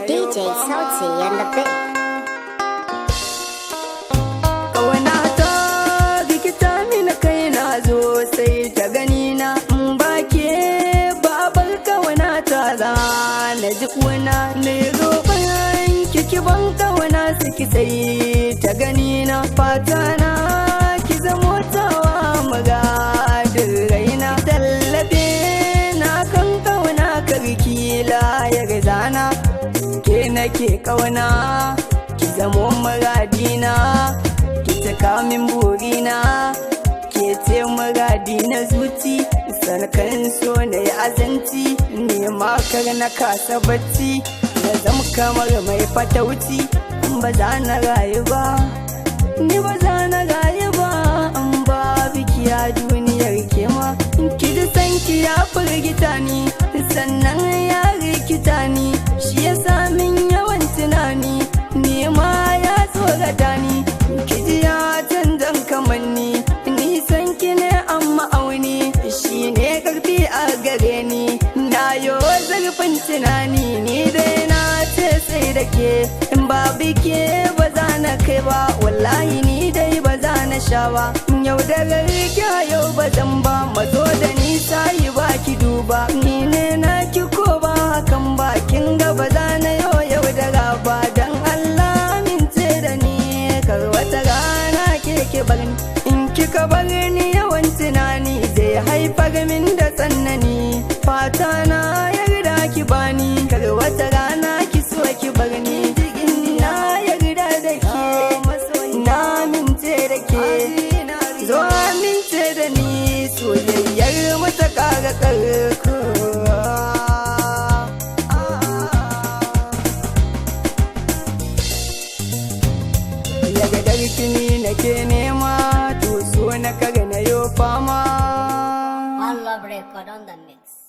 DJ Sauti and the Bit. Kawana ta rikita mini kai na zo sai ta gani na in bake babar kawana ta za na ji kuna ne roƙon kiki ban kawana suki sai ta gani na fata na ki zamo tawa magadin raina tallafe na kan kawana karki layar zana ke nake kawana ki zamo magadina ki taka min burina ke ce magadi na zuci sarkan so na yi azanci nema kar na kasa bacci na zama kamar mai fatauci ba za na rayu ba ni ba za na rayu ba an ba biki a duniyar kema ki ji san ki ya firgita ni sannan ya rikita ni shi ya min yawan tunani nema ya tsorata ni ki ji ya canzan kamanni nisan ki ne an ma'auni shi ne karfi a gare ni na yo zarfin tunani ni dai na ce sai da ke in ba bike ba za na kai ba wallahi ni dai ba za na sha ba yau da rarrika yau ba zan ba mazo da nisa yi ba ki duba ni ne na ki ko ba hakan ba kin ga ba za na yau da raba dan Allah mince da ni kar wata rana ke bar ni in kika bar ni yawan tunani zai haifar min da tsanani fata na yarda ki bani kar wata rana ki so ki bar ni na yarda da ke na mince da ke zo mince da ni soyayyar mata kara karko kini nake nema to so na kaga na yo fama Allah break on the mix.